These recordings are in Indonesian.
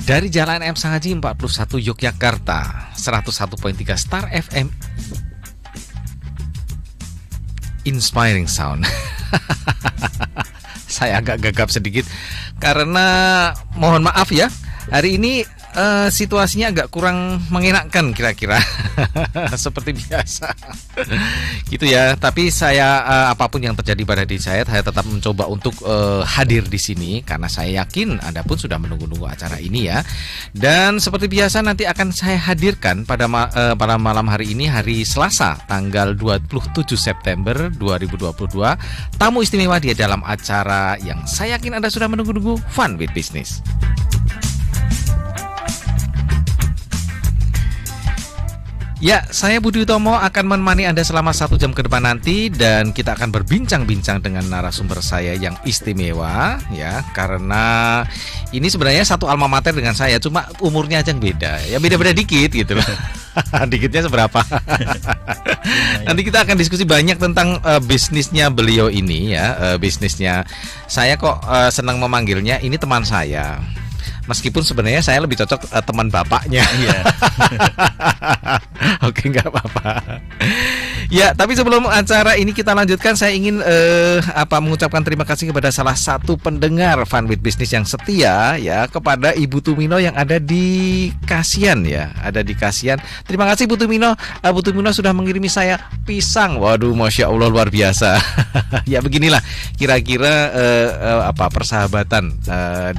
Dari Jalan M Sangaji 41 Yogyakarta, 101.3 Star FM, Inspiring Sound. Saya agak gagap sedikit karena mohon maaf ya, hari ini situasinya agak kurang mengenakan kira-kira. Seperti biasa gitu ya. Tapi saya apapun yang terjadi pada diri saya tetap mencoba untuk hadir di sini karena saya yakin Anda pun sudah menunggu-nunggu acara ini ya. Dan seperti biasa nanti akan saya hadirkan pada malam hari ini, hari Selasa tanggal 27 September 2022, tamu istimewa dia dalam acara yang saya yakin Anda sudah menunggu-nunggu, Fun with Business. Ya, saya Budi Utomo akan menemani Anda selama 1 jam ke depan nanti, dan kita akan berbincang-bincang dengan narasumber saya yang istimewa ya, karena ini sebenarnya satu alma mater dengan saya, cuma umurnya aja yang beda. Ya beda-beda dikit gitu loh. Dikitnya seberapa. Nanti kita akan diskusi banyak tentang bisnisnya beliau ini ya, bisnisnya. Saya kok senang memanggilnya ini teman saya. Meskipun sebenarnya saya lebih cocok teman bapaknya. Iya. Oke, nggak apa-apa. Ya, tapi sebelum acara ini kita lanjutkan, saya ingin mengucapkan terima kasih kepada salah satu pendengar Fun with Business yang setia ya, kepada Ibu Tumino yang ada di Kasian ya, ada di Kasian. Terima kasih Bu Tumino. Bu Tumino sudah mengirimi saya pisang. Waduh, masya Allah, luar biasa. Ya beginilah kira-kira persahabatan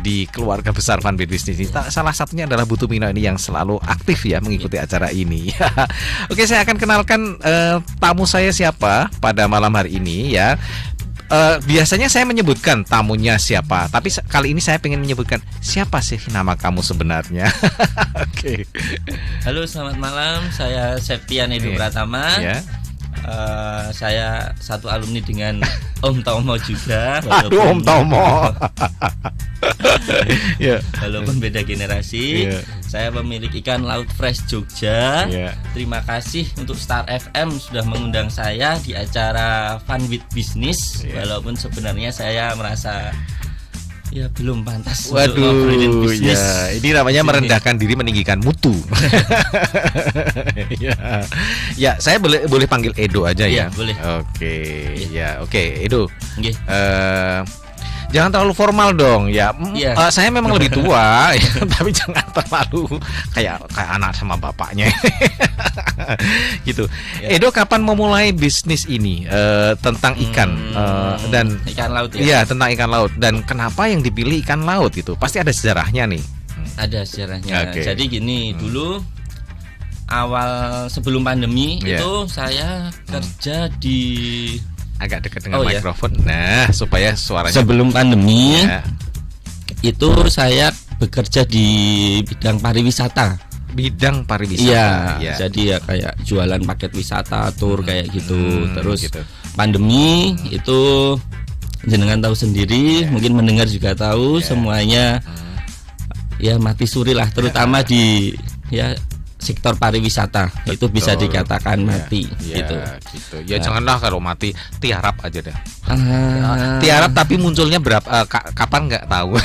di keluarga besar Fun with Business ini. Salah satunya adalah Bu Tumino ini yang selalu aktif ya mengikuti acara ini. Oke, saya akan kenalkan tamu saya siapa pada malam hari ini ya. Biasanya saya menyebutkan tamunya siapa, tapi kali ini saya pengen menyebutkan siapa sih nama kamu sebenarnya. Oke. Halo, selamat malam. Saya Septian Edo Pratama. Ya. Saya satu alumni dengan Om Tomo juga. Aduh, Om Tomo. Yeah. Walaupun beda generasi, saya pemilik ikan laut fresh Jogja. Terima kasih untuk Star FM sudah mengundang saya di acara Fun with Business. Walaupun sebenarnya saya merasa ya belum pantas. Waduh, ya ini namanya merendahkan diri, meninggikan mutu. Ya, saya boleh panggil Edo aja ya. Boleh. Oke, oke, Edo. Jangan terlalu formal dong ya. Saya memang lebih tua, ya, tapi jangan terlalu kayak anak sama bapaknya. Gitu. Edo, kapan memulai bisnis ini tentang ikan dan ikan laut ya? Iya, tentang ikan laut, dan kenapa yang dipilih ikan laut gitu? Pasti ada sejarahnya nih. Ada sejarahnya. Jadi gini, dulu awal sebelum pandemi itu saya kerja di agak dekat dengan mikrofon. Nah, supaya suaranya. Sebelum pandemi itu saya bekerja di bidang pariwisata. Bidang pariwisata. Iya. Jadi ya kayak jualan paket wisata, tour kayak gitu. Terus pandemi itu jenengan tahu sendiri, mungkin mendengar juga tahu, semuanya ya mati suri lah, terutama di sektor pariwisata. Betul. Itu bisa dikatakan mati gitu. Ya janganlah kalau mati, tiarap aja deh. Tiarap tapi munculnya berapa kapan nggak tahu.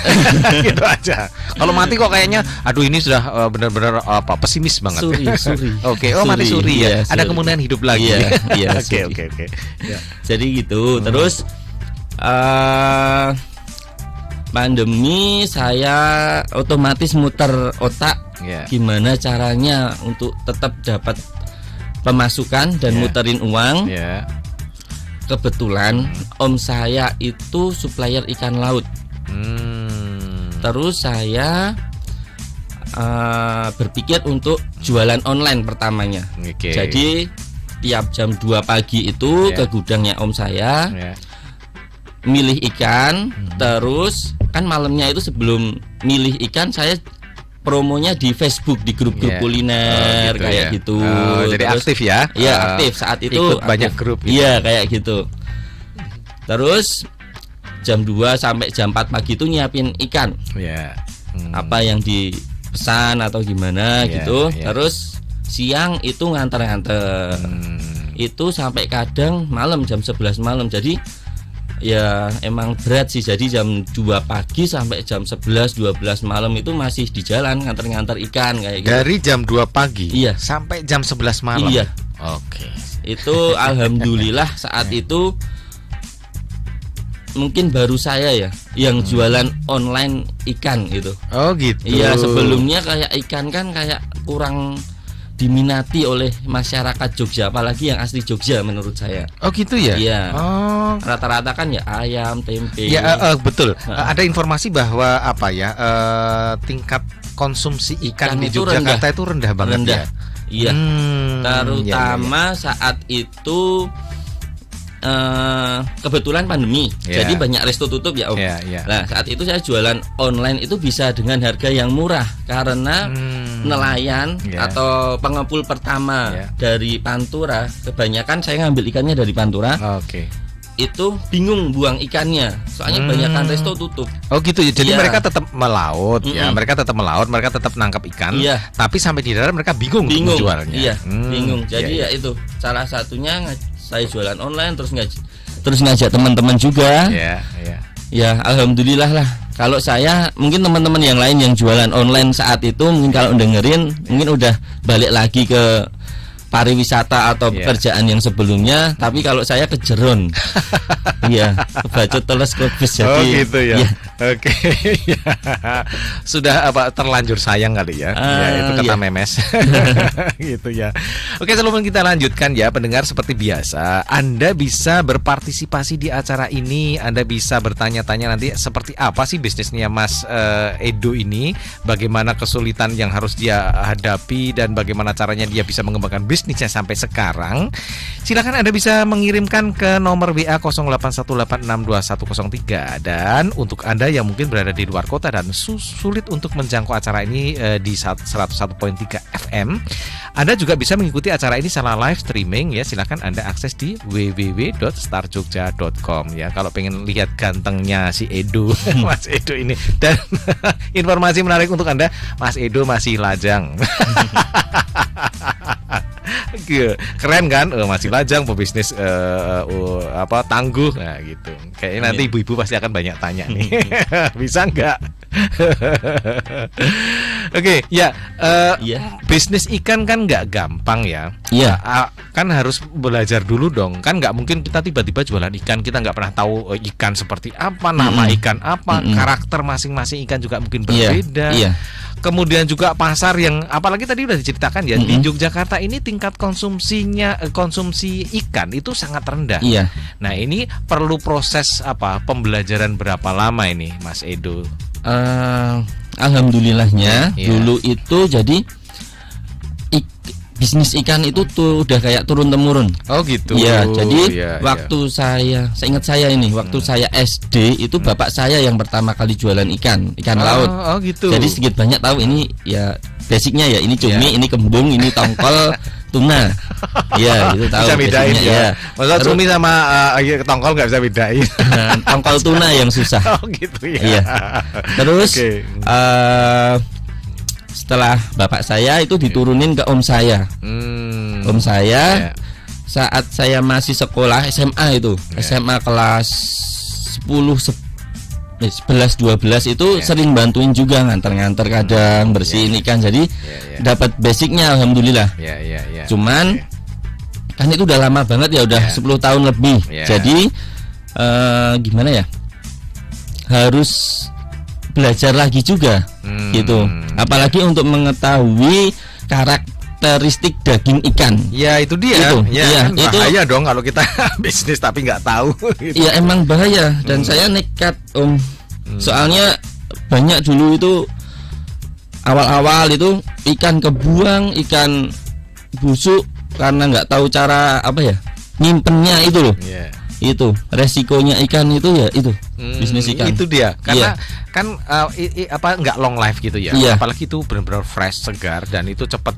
Gitu aja. Kalau mati kok kayaknya aduh ini sudah benar-benar pesimis banget. Suri. Oke, mati suri ya. Ada kemungkinan hidup lagi. Iya. Oke. Jadi gitu. Terus pandemi saya otomatis muter otak gimana caranya untuk tetap dapat pemasukan dan muterin uang. Kebetulan om saya itu supplier ikan laut. Terus saya berpikir untuk jualan online pertamanya. Jadi tiap jam 2 pagi itu ke gudangnya om saya, milih ikan. Terus kan malamnya itu sebelum milih ikan saya promonya di Facebook, di grup-grup kuliner kayak gitu. Jadi terus, aktif ya? Iya, aktif saat itu. Ikut banyak grup. Iya, kayak gitu. Terus jam 2 sampai jam 4 pagi itu nyiapin ikan. Apa yang pesan atau gimana Iya, gitu. iya. Terus siang itu nganter-nganter. Itu sampai kadang malam jam 11 malam. Jadi ya emang berat sih. Jadi jam 2 pagi sampai jam 11 12 malam itu masih di jalan nganter-nganter ikan kayak gitu. Dari jam 2 pagi Iya. sampai jam 11 malam. Iya. Oke. Itu alhamdulillah saat itu mungkin baru saya ya yang jualan online ikan gitu. Oh gitu. Iya, sebelumnya kayak ikan kan kayak kurang diminati oleh masyarakat Jogja, apalagi yang asli Jogja menurut saya. Oh gitu ya. Iya. Oh. Rata-rata kan ya ayam, tempe. Ya betul. Ada informasi bahwa apa ya tingkat konsumsi ikan di itu Yogyakarta itu rendah banget rendah. ya. Iya. Terutama iya. saat itu kebetulan pandemi, Yeah. jadi banyak resto tutup ya Om. Yeah. Nah saat itu saya jualan online itu bisa dengan harga yang murah karena nelayan Yeah. atau pengepul pertama Yeah. dari Pantura, kebanyakan saya ngambil ikannya dari Pantura. Oke. Itu bingung buang ikannya, soalnya banyakan resto tutup. Oh gitu ya. Jadi Iya. mereka tetap melaut ya. Mereka tetap melaut, mereka tetap nangkap ikan. Iya. Tapi sampai di darat mereka bingung untuk menjualnya. Iya, bingung. Jadi iya. ya itu salah satunya saya jualan online terus ngajak teman-teman juga. Iya. Ya alhamdulillah lah. Kalau saya mungkin teman-teman yang lain yang jualan online saat itu mungkin kalau dengerin mungkin udah balik lagi ke pariwisata atau pekerjaan yang sebelumnya, tapi kalau saya kejeron. Iya, kebacut teleskopis jadi. Oh gitu ya. Ya. Oke. Sudah apa terlanjur sayang kali ya. Ya itu kata iya. memes. Gitu ya. Oke, sebelum kita lanjutkan ya pendengar, seperti biasa Anda bisa berpartisipasi di acara ini. Anda bisa bertanya-tanya nanti seperti apa sih bisnisnya Mas Edo ini, bagaimana kesulitan yang harus dia hadapi dan bagaimana caranya dia bisa mengembangkan bisnisnya sampai sekarang. Silakan Anda bisa mengirimkan ke nomor WA 0818621103. Dan untuk Anda yang mungkin berada di luar kota dan sulit untuk menjangkau acara ini di 101.3 FM, Anda juga bisa mengikuti acara ini secara live streaming ya. Silakan Anda akses di www.starjogja.com ya. Kalau pengen lihat gantengnya si Edo, Mas Edo ini. Dan informasi menarik untuk Anda, Mas Edo masih lajang. Keren kan, masih lajang, pebisnis tangguh, nah gitu. Kayaknya nanti ibu-ibu pasti akan banyak tanya nih, bisa nggak? Oke, ya, bisnis ikan kan nggak gampang ya. Iya. Kan harus belajar dulu dong. Kan nggak mungkin kita tiba-tiba jualan ikan, kita nggak pernah tahu ikan seperti apa, nama ikan apa, karakter masing-masing ikan juga mungkin berbeda. Iya. Kemudian juga pasar yang apalagi tadi udah diceritakan ya, di Yogyakarta ini tingkat konsumsi ikan itu sangat rendah. Iya. Nah, ini perlu proses pembelajaran berapa lama ini, Mas Edo? Alhamdulillahnya dulu itu jadi bisnis ikan itu tuh udah kayak turun temurun. Oh gitu. Iya, jadi waktu saya ingat saya ini, waktu saya SD itu bapak saya yang pertama kali jualan ikan laut. Oh gitu. Jadi sedikit banyak tahu ini ya basicnya ya, ini cumi, ini kembung, ini tongkol, tuna. Iya, itu tahu. Bisa bedain ya. Maksudnya cumi sama tongkol nggak bisa bedain. Tongkol tuna yang susah. Oh gitu ya. Iya. Terus setelah bapak saya itu diturunin ke om saya. Om saya saat saya masih sekolah SMA itu, SMA kelas 10 11 12 itu sering bantuin juga nganter-nganter kadang bersihin ikan. Jadi dapat basicnya alhamdulillah. Cuman kan itu udah lama banget ya, udah 10 tahun lebih. Jadi gimana ya? Harus belajar lagi juga gitu. Apalagi untuk mengetahui karakteristik daging ikan. Ya itu dia. Itu, kan itu bahaya dong kalau kita bisnis tapi nggak tahu. Gitu. Iya emang bahaya. Dan saya nekat Om. Soalnya banyak dulu itu awal-awal itu ikan kebuang, ikan busuk karena nggak tahu cara nyimpennya itu loh. Itu resikonya ikan itu ya itu bisnis ikan. Itu dia. Karena kan nggak long life gitu ya. Apalagi itu benar-benar fresh, segar, dan itu cepat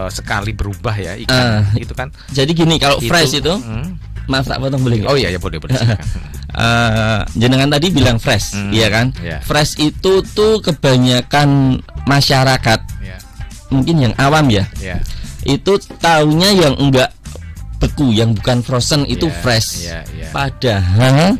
sekali berubah ya ikan. Gitu kan. Jadi gini, kalau fresh itu maaf tak potong boleh nggak? Oh iya ya boleh silakan. Jenengan tadi bilang fresh, iya kan? Yeah. Fresh itu tuh kebanyakan masyarakat, mungkin yang awam ya, itu taunya yang enggak beku, yang bukan frozen itu fresh. Padahal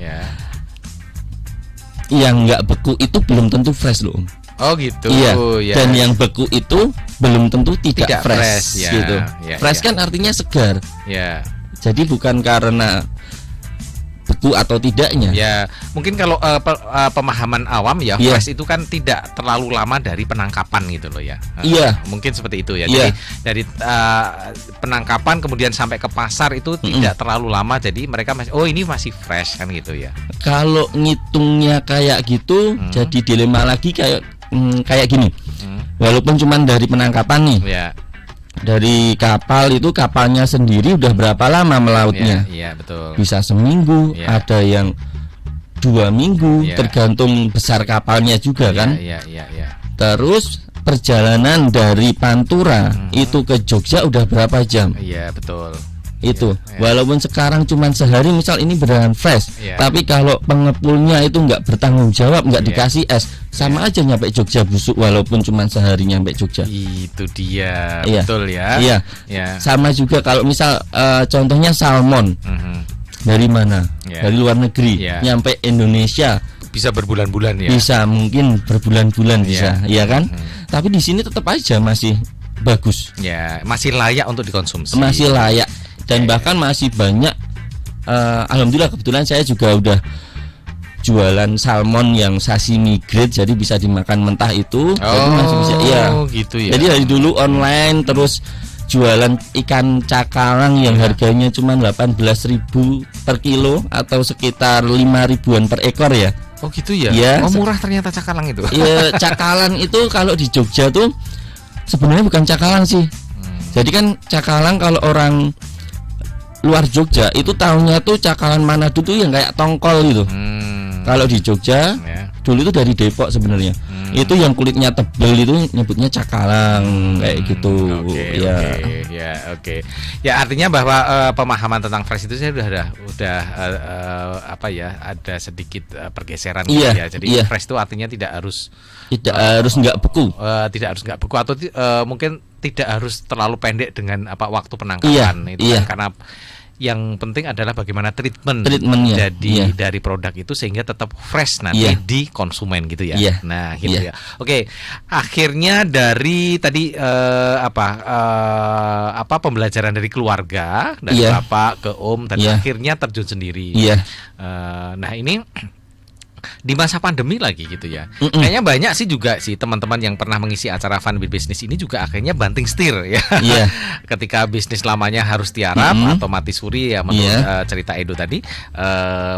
yang enggak beku itu belum tentu fresh loh. Oh gitu. Iya. Dan yang beku itu belum tentu tidak fresh gitu. Fresh kan artinya segar. Jadi bukan karena beku atau tidaknya. Ya, mungkin kalau pemahaman awam ya, fresh itu kan tidak terlalu lama dari penangkapan gitu loh ya. Iya. Mungkin seperti itu ya. Jadi dari penangkapan kemudian sampai ke pasar itu tidak terlalu lama, jadi mereka masih ini masih fresh kan gitu ya. Kalau ngitungnya kayak gitu, jadi dilema lagi kayak gini. Walaupun cuman dari penangkapan nih. Dari kapal itu, kapalnya sendiri udah berapa lama melautnya? Betul. Bisa seminggu, ada yang 2 minggu, tergantung besar kapalnya juga kan. Terus perjalanan dari Pantura itu ke Jogja udah berapa jam? Iya betul. Itu walaupun sekarang cuma sehari misal ini beneran fresh, tapi kalau pengepulnya itu nggak bertanggung jawab, nggak dikasih es, sama aja nyampe Jogja busuk walaupun cuma sehari nyampe Jogja. Itu dia. Betul ya. Sama juga kalau misal contohnya salmon dari mana, dari luar negeri nyampe Indonesia bisa berbulan-bulan ya. Bisa mungkin berbulan-bulan bisa, ya kan? Tapi di sini tetap aja masih bagus. Masih layak untuk dikonsumsi. Masih layak. Dan bahkan masih banyak, alhamdulillah kebetulan saya juga udah jualan salmon yang sashimi grade, jadi bisa dimakan mentah itu. Jadi masih bisa, gitu ya. Jadi dari dulu online, terus jualan ikan cakalang yang harganya cuma 18.000 per kilo atau sekitar 5.000-an per ekor ya. Oh gitu ya. Murah ternyata cakalang itu. Iya, cakalang itu kalau di Jogja tuh sebenarnya bukan cakalang sih. Jadi kan cakalang kalau orang luar Jogja itu tahunya tuh cakalang Manado tuh yang kayak tongkol gitu. Kalau di Jogja dulu itu dari Depok sebenarnya. Itu yang kulitnya tebel itu nyebutnya cakalang kayak gitu. Oke. Ya artinya bahwa pemahaman tentang fresh itu saya udah ada sedikit pergeseran gitu ya. Jadi fresh itu artinya tidak harus nggak beku. Tidak harus nggak beku atau mungkin tidak harus terlalu pendek dengan waktu penangkapan. Itu kan karena yang penting adalah bagaimana treatmentnya dari produk itu sehingga tetap fresh nanti di konsumen gitu ya. Nah gitu ya. Oke, akhirnya dari tadi pembelajaran dari keluarga dari bapak ke om dan akhirnya terjun sendiri. Nah ini di masa pandemi lagi gitu ya. Kayaknya banyak sih juga sih teman-teman yang pernah mengisi acara Fun with Business ini juga akhirnya banting setir ya. Ketika bisnis lamanya harus tiarap atau mati suri ya menurut cerita Edo tadi,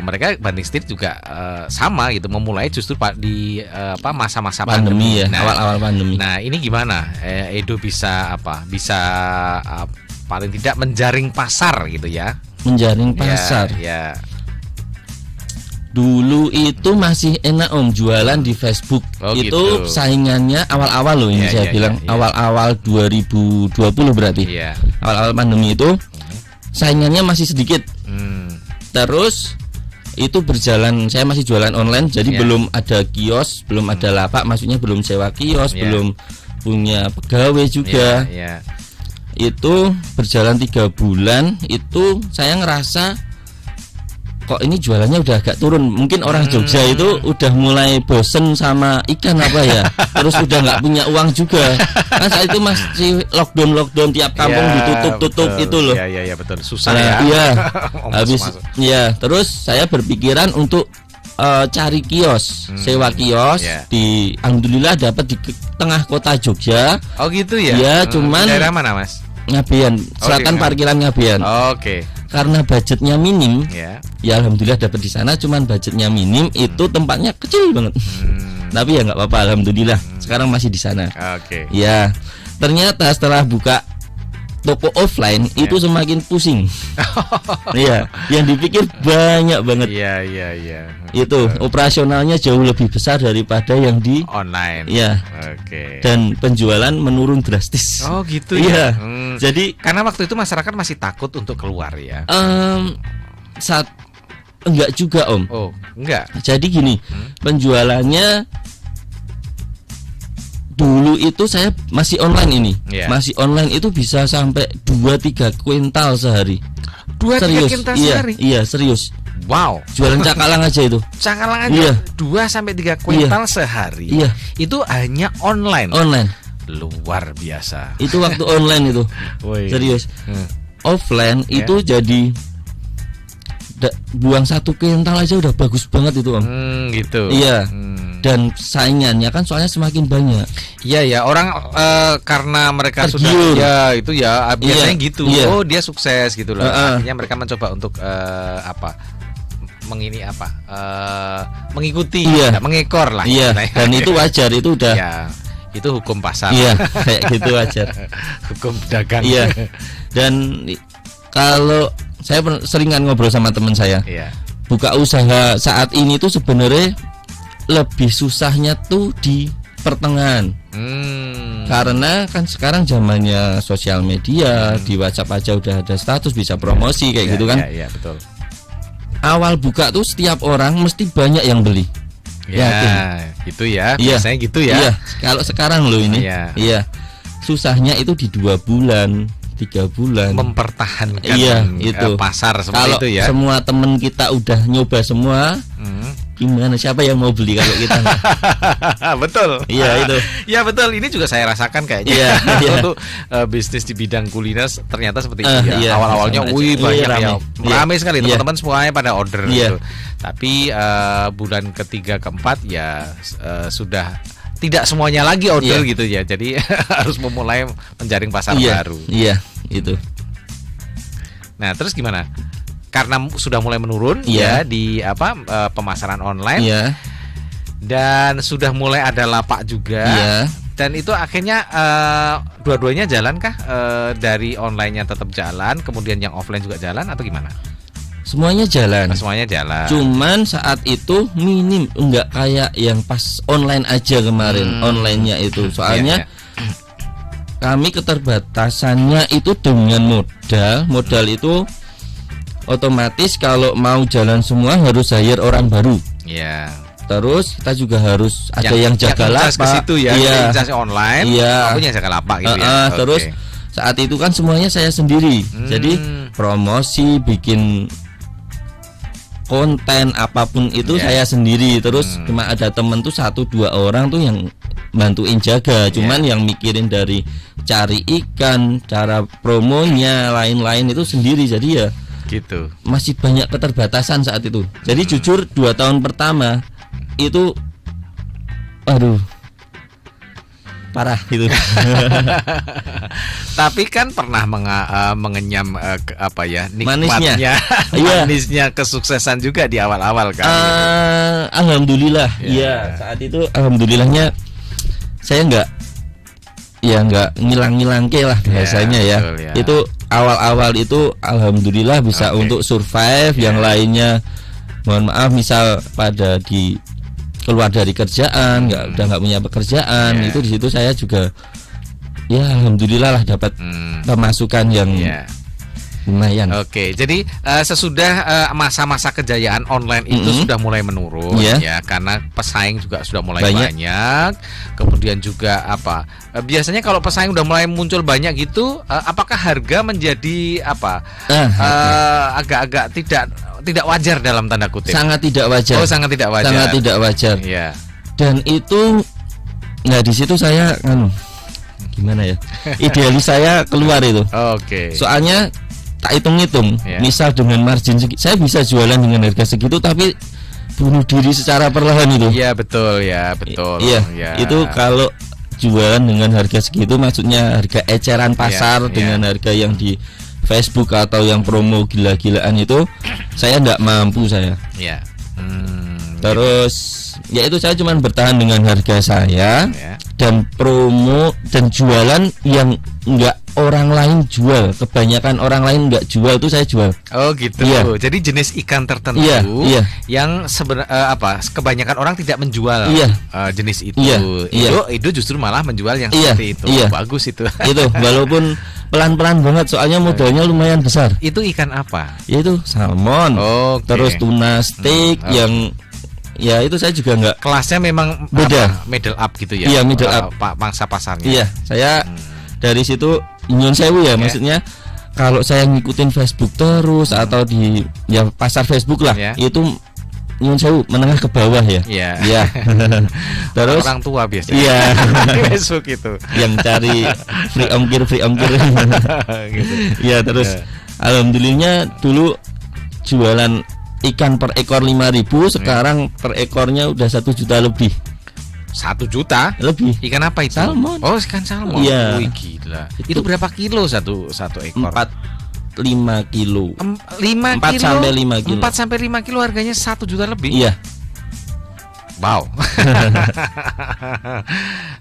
mereka banting setir juga sama gitu, memulai justru di masa-masa pandemi ya, awal-awal pandemi. Nah, ini gimana Edo bisa paling tidak menjaring pasar gitu ya. Menjaring pasar. Dulu itu masih enak om jualan di Facebook. Itu gitu. Saingannya awal-awal loh ini saya bilang awal-awal 2020 berarti. Awal-awal pandemi itu saingannya masih sedikit. Terus itu berjalan, saya masih jualan online, jadi belum ada kios, belum ada lapak, maksudnya belum sewa kios, belum punya pegawai juga. Itu berjalan 3 bulan, itu saya ngerasa kok ini jualannya udah agak turun. Mungkin orang Jogja itu udah mulai bosen sama ikan apa ya. Terus udah nggak punya uang juga. Kan saat itu masih lockdown tiap kampung ditutup itu loh. Iya betul. Susah ya. Habis terus saya berpikiran untuk cari kios, sewa kios di alhamdulillah dapat di tengah kota Jogja. Oh gitu ya. Iya, cuman daerah mana, Mas? Ngabean, selatan parkiran Ngabean. Oke. Karena budgetnya minim, ya alhamdulillah dapat di sana. Cuman budgetnya minim, itu tempatnya kecil banget. Tapi ya nggak apa-apa, alhamdulillah. Sekarang masih di sana. Ya, ternyata setelah buka toko offline itu semakin pusing. Iya, yang dipikir banyak banget. Iya. Itu operasionalnya jauh lebih besar daripada yang di online. Iya. Dan penjualan menurun drastis. Oh gitu ya. Jadi karena waktu itu masyarakat masih takut untuk keluar ya. enggak juga Om. Oh, enggak. Jadi gini, penjualannya dulu itu saya masih online ini. Masih online itu bisa sampai 2-3 kuintal sehari. 2-3 kuintal sehari? Iya, serius. Wow. Jualan cakalang aja itu. Cakalang aja 2-3 kuintal sehari. Iya. Itu hanya online. Online. Luar biasa. Itu waktu online itu. Serius. Offline itu jadi buang 1 kuintal aja udah bagus banget itu Om. Gitu. Iya. Dan saingannya kan soalnya semakin banyak. Iya ya, orang karena mereka Tergiur. sudah ya itu ya biasanya gitu. Iya. Oh, dia sukses gitu loh. Akhirnya mereka mencoba untuk mengikuti, mengekor lah. Iya. Dan itu wajar, itu udah. Ya, itu hukum pasar. Iya, kayak gitu wajar. Hukum dagang. Iya. Dan kalau saya seringan ngobrol sama teman saya. Iya. Buka usaha saat ini tuh sebenarnya lebih susahnya tuh di pertengahan. Karena kan sekarang zamannya sosial media, di WhatsApp aja udah ada status, bisa promosi kayak gitu kan. Iya, betul. Awal buka tuh setiap orang mesti banyak yang beli. Ya, gitu ya. Biasanya gitu ya. Iya, kalau sekarang loh ini. Iya. Susahnya itu di 2 bulan, 3 bulan mempertahankan itu pasar seperti kalau itu ya. Semua temen kita udah nyoba semua, gimana siapa yang mau beli kalau kita enggak? Betul. Iya itu. Ya betul, ini juga saya rasakan kayaknya. Iya. Untuk bisnis di bidang kuliner ternyata seperti itu ya. Iya, Awal-awalnya banyak rame. ya. Rame sekali teman-teman semuanya pada order gitu. Iya. Tapi bulan ketiga keempat ya sudah tidak semuanya lagi order gitu ya. Jadi harus memulai menjaring pasar baru. Iya, itu. Nah, terus gimana? Karena sudah mulai menurun ya di pemasaran online. Iya. Dan sudah mulai ada lapak juga. Iya. Dan itu akhirnya dua-duanya jalan kah? Dari online-nya tetap jalan, kemudian yang offline juga jalan atau gimana? Semuanya jalan. Semuanya jalan. Cuman saat itu minim, enggak kayak yang pas online aja kemarin, online-nya itu. Soalnya kami keterbatasannya itu dengan modal itu otomatis kalau mau jalan semua harus hire orang baru. Iya. Terus kita juga harus ada yang jaga lapak ke situ ya. Investasi online. Iya. Punya jaga lapak gitu ya. Terus saat itu kan semuanya saya sendiri. Jadi promosi, bikin konten apapun itu saya sendiri. Terus cuma ada temen tuh 1-2 orang tuh yang bantuin jaga. Cuman yang mikirin dari cari ikan, cara promonya, lain-lain itu sendiri. Jadi ya gitu. Masih banyak keterbatasan saat itu. Jadi jujur 2 tahun pertama itu aduh parah gitu. Tapi kan pernah mengenyam nikmatnya, manisnya kesuksesan juga di awal-awal kan. Alhamdulillah. Iya, saat itu alhamdulillahnya saya nggak ngilang-ngilang lah biasanya ya. Betul, ya. Itu awal-awal itu alhamdulillah bisa untuk survive. Yang lainnya mohon maaf misal pada keluar dari kerjaan, udah nggak punya pekerjaan, itu di situ saya juga ya alhamdulillah lah dapat pemasukan yang lumayan. Oke, jadi sesudah masa-masa kejayaan online itu sudah mulai menurun ya, karena pesaing juga sudah mulai banyak. Kemudian juga biasanya kalau pesaing udah mulai muncul banyak gitu, apakah harga menjadi agak-agak tidak wajar dalam tanda kutip? Sangat tidak wajar. Oh, sangat tidak wajar. Sangat tidak wajar. Iya. Dan itu di situ saya gimana ya? Idealis saya keluar itu. Oke. Soalnya tak hitung-hitung, misal dengan margin saya bisa jualan dengan harga segitu tapi bunuh diri secara perlahan itu. Iya, betul ya, betul. Iya. Itu kalau jualan dengan harga segitu maksudnya harga eceran pasar dengan harga yang di Facebook atau yang promo gila-gilaan itu saya enggak mampu saya. Iya. Terus ya itu saya cuma bertahan dengan harga saya dan promo dan jualan yang enggak orang lain jual. Kebanyakan orang lain enggak jual tuh saya jual. Oh gitu. Jadi jenis ikan tertentu yang kebanyakan orang tidak menjual jenis itu. Itu justru malah menjual yang seperti itu. Iya. Bagus itu. Itu walaupun pelan-pelan banget soalnya modalnya lumayan besar. Itu ikan apa? Yaitu salmon. Oke. Terus tuna steak yang ya itu saya juga nggak. Kelasnya memang beda. Middle up gitu ya. Iya, middle up. Pangsa pasarnya. Iya, saya dari situ nyun sewu ya, maksudnya kalau saya ngikutin Facebook terus atau di ya pasar Facebook lah, itu nyun sewu menengah ke bawah ya. Iya. Terus orang tua biasanya. Iya. Di Facebook itu. Yang cari free ongkir. Gitu. Iya, terus alhamdulillahnya dulu jualan ikan per ekor 5.000, sekarang per ekornya udah 1 juta lebih. 1 juta lebih. Ikan apa itu? Salmon. Oh, ikan salmon. Iya. Wih, gila. Itu berapa kilo satu ekor? 4-5 kilo. 4 sampai 5 kilo. 4 sampai 5 kilo harganya 1 juta lebih. Iya. Wow.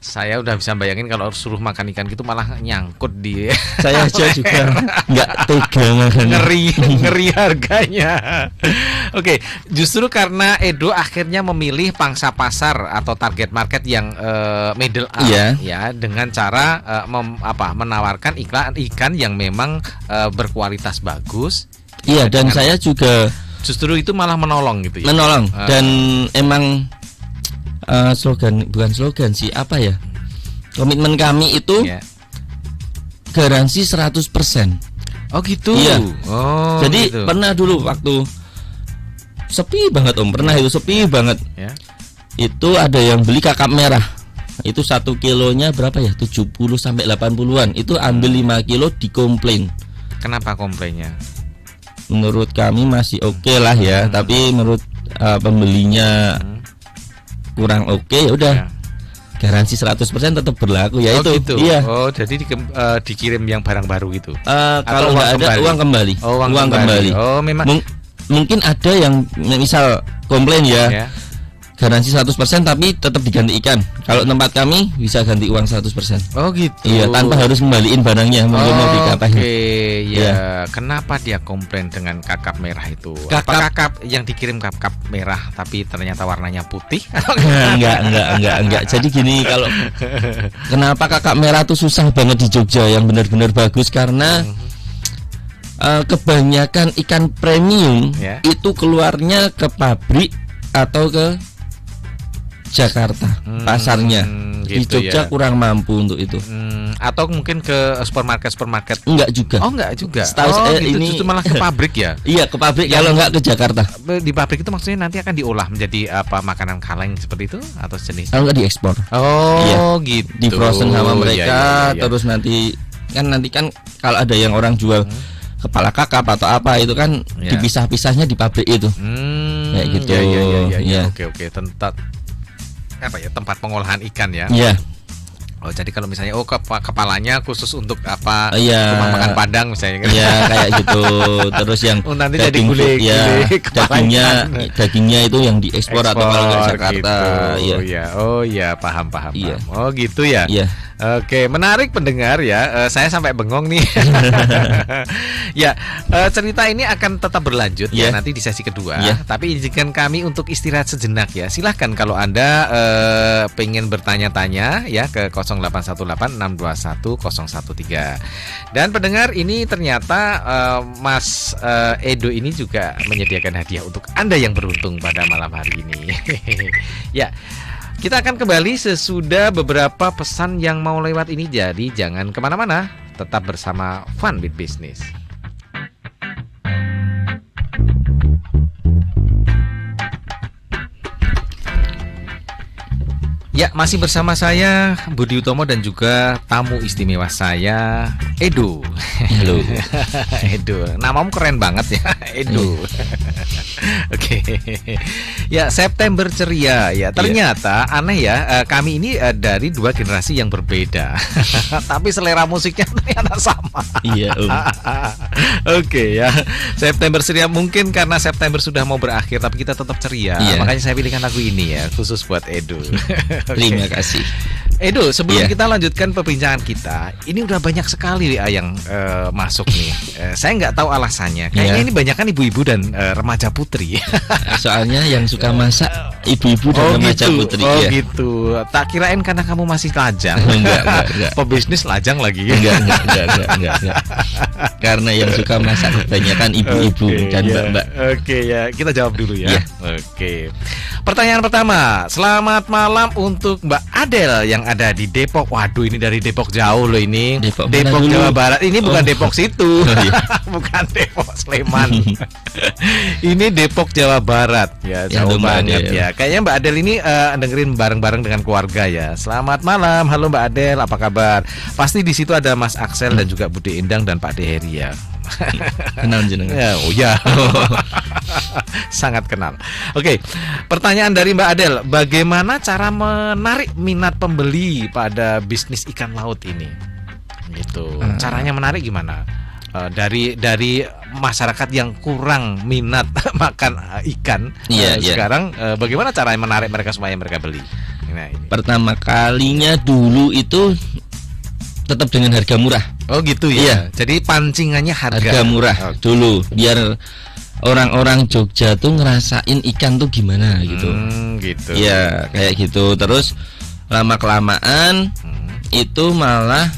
Saya udah bisa bayangin kalau suruh makan ikan gitu malah nyangkut di. Saya aja juga nggak tega makan. Ngeri harganya. Oke, justru karena Edo akhirnya memilih pangsa pasar atau target market yang middle up ya, dengan cara menawarkan ikan yang memang berkualitas bagus. Iya, dan saya juga justru itu malah menolong gitu ya. Menolong dan emang bukan slogan sih, apa ya? Komitmen kami itu garansi 100%. Oh gitu. Iya. Oh. Jadi gitu. Pernah dulu waktu sepi banget pernah itu sepi banget. Ya. Itu ada yang beli kakap merah. Itu 1 kilonya berapa ya? 70 sampai 80-an. Itu ambil 5 kilo dikomplain. Kenapa komplainnya? Menurut kami masih oke lah ya, tapi menurut pembelinya kurang oke, ya udah. Garansi 100% tetap berlaku ya. Itu gitu. Iya. Oh, jadi dikirim yang barang baru gitu. Kalau nggak ada uang kembali. Oh, uang kembali. Oh, memang mungkin ada yang misal komplain ya. Garansi 100% tapi tetap diganti ikan. Kalau tempat kami bisa ganti uang 100%. Oh gitu. Iya, tanpa harus kembaliin barangnya. Oke, ya. Kenapa dia komplain dengan kakap merah itu? Kakap yang dikirim kakap merah tapi ternyata warnanya putih? Enggak. Jadi gini, kalau kenapa kakap merah tuh susah banget di Jogja yang benar-benar bagus karena kebanyakan ikan premium itu keluarnya ke pabrik atau ke Jakarta pasarnya. Di Jogja kurang mampu untuk itu. Atau mungkin ke supermarket. Enggak juga. Oh, enggak juga. Setahu saya gitu, ini justru malah ke pabrik ya. Iya, ke pabrik kalau enggak ke Jakarta. Di pabrik itu maksudnya nanti akan diolah menjadi makanan kaleng seperti itu atau jenis? Kalau enggak diekspor. Oh, gitu. Di frozen sama mereka. Terus nanti kan kalau ada yang orang jual kepala kakap atau apa itu kan dipisah-pisahnya di pabrik itu. Kayak gitu. Iya. Oke. Tempat pengolahan ikan ya. Iya. Oh, jadi kalau misalnya kepalanya khusus untuk rumah makan Padang misalnya kan. Iya, kayak gitu. Terus yang nanti daging dagingnya itu yang diekspor atau kalau ke Jakarta. Gitu. Oh iya, paham. Iya. Oh gitu ya. Iya. Oke, menarik pendengar ya. Saya sampai bengong nih. Ya, cerita ini akan tetap berlanjut ya nanti di sesi kedua. Tapi izinkan kami untuk istirahat sejenak ya. Silahkan kalau Anda pengen bertanya-tanya ya ke 0818-621-013. Dan pendengar, ini ternyata Mas Edo ini juga menyediakan hadiah untuk Anda yang beruntung pada malam hari ini. Ya. Kita akan kembali sesudah beberapa pesan yang mau lewat ini. Jadi jangan kemana-mana, tetap bersama Fun with Business. Ya, masih bersama saya Budi Utomo dan juga tamu istimewa saya Edo. Halo. Edo, namamu keren banget ya, Edo. Oke. Ya, September ceria ya. Ternyata aneh ya, kami ini dari 2 generasi yang berbeda. Tapi selera musiknya ternyata sama. Iya, Oke ya. September ceria, mungkin karena September sudah mau berakhir tapi kita tetap ceria. Makanya saya pilihkan lagu ini ya, khusus buat Edo. Terima kasih. Edo, sebelum Iya. kita lanjutkan perbincangan kita, ini udah banyak sekali yang masuk nih. Saya nggak tahu alasannya. Kayaknya Iya. ini banyak kan ibu-ibu dan remaja putri. Soalnya yang suka masak ibu-ibu dan remaja putri. Oh ya. gitu. Tak kirain karena kamu masih lajang. Enggak. Pebisnis lajang lagi. Enggak. Karena yang suka masak kebanyakan ibu-ibu dan ya. mbak-mbak. Oke ya, kita jawab dulu ya. Iya. Oke. Pertanyaan pertama, selamat malam untuk Mbak Adel yang ada di Depok. Waduh, ini dari Depok jauh loh ini. Depok mana dulu? Jawa Barat. Ini bukan Oh. Depok situ. Oh, iya. Bukan Depok Sleman. Ini Depok Jawa Barat. Ya, Ya, jauh Mbak banget Adel. ya. Kayaknya Mbak Adel ini dengerin bareng-bareng dengan keluarga ya. Selamat malam. Halo Mbak Adel, apa kabar? Pasti di situ ada Mas Axel dan juga Bude Endang dan Pak Deheri ya. Kenal jenengan. Ya, oh ya. Sangat kenal. Oke, pertanyaan dari Mbak Adel, bagaimana cara menarik minat pembeli pada bisnis ikan laut ini? Gitu. Caranya menarik gimana? Dari masyarakat yang kurang minat makan ikan Iya. sekarang bagaimana cara menarik mereka supaya mereka beli? Nah, ini. Pertama kalinya dulu itu tetap dengan harga murah. Oh gitu ya. Iya. Jadi pancingannya Harga murah Oke. dulu biar orang-orang Jogja tuh ngerasain ikan tuh gimana gitu. Gitu. Iya, kayak gitu. Terus lama kelamaan itu malah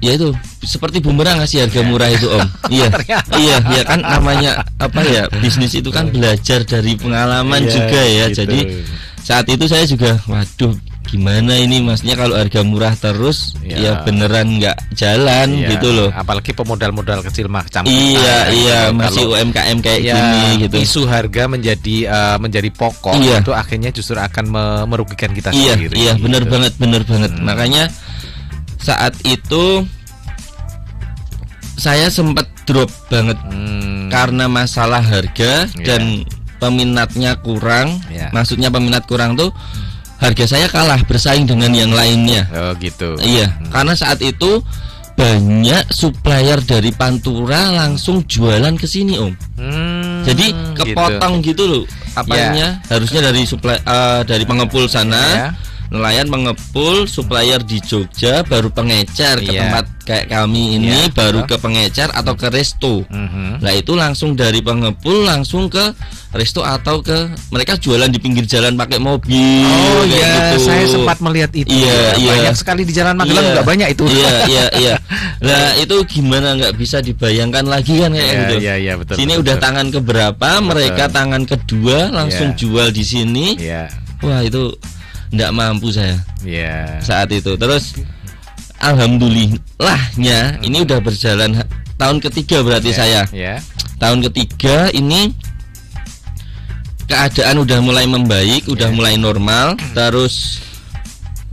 ya itu seperti bumerang ngasih harga murah itu Om. Iya. Ternyata. Iya kan namanya apa ya, bisnis itu kan belajar dari pengalaman Iya, juga ya. gitu. Jadi saat itu saya juga waduh gimana ini, maksudnya kalau harga murah terus Iya. ya beneran nggak jalan Iya, gitu loh. apalagi pemodal-modal kecil macam Iya masih Kalau- UMKM kayak ya, gini gitu. isu harga menjadi pokok Iya. itu akhirnya justru akan merugikan kita Iya, sendiri. iya gitu. bener banget. Makanya saat itu saya sempat drop banget karena masalah harga Iya. dan peminatnya kurang. Iya. Maksudnya peminat kurang tuh harga saya kalah bersaing dengan yang lainnya. Oh gitu. Iya, karena saat itu banyak supplier dari Pantura langsung jualan ke sini Om. Jadi kepotong gitu loh. Apanya harusnya dari dari pengepul sana. Ya. Nelayan mengepul, supplier di Jogja baru pengecer ke Iya. tempat kayak kami ini, Iya, baru betul. ke pengecer atau ke resto. Mhm. Nah itu langsung dari pengepul langsung ke resto atau ke mereka jualan di pinggir jalan pakai mobil. Oh kayak iya, gitu. saya sempat melihat itu. Iya, iya. Banyak sekali di Jalan Magelang, Iya. nggak banyak itu. Iya. Nah itu gimana, nggak bisa dibayangkan lagi kan kayak Iya, gitu. iya, betul. Sini betul, udah betul. tangan keberapa, mereka tangan kedua langsung Iya. jual di sini. Iya, Wah itu nggak mampu saya iya. saat itu. Terus alhamdulillahnya ini udah berjalan tahun ketiga berarti Iya, saya. Iya. Tahun ketiga ini keadaan udah mulai membaik, udah Iya. mulai normal. Terus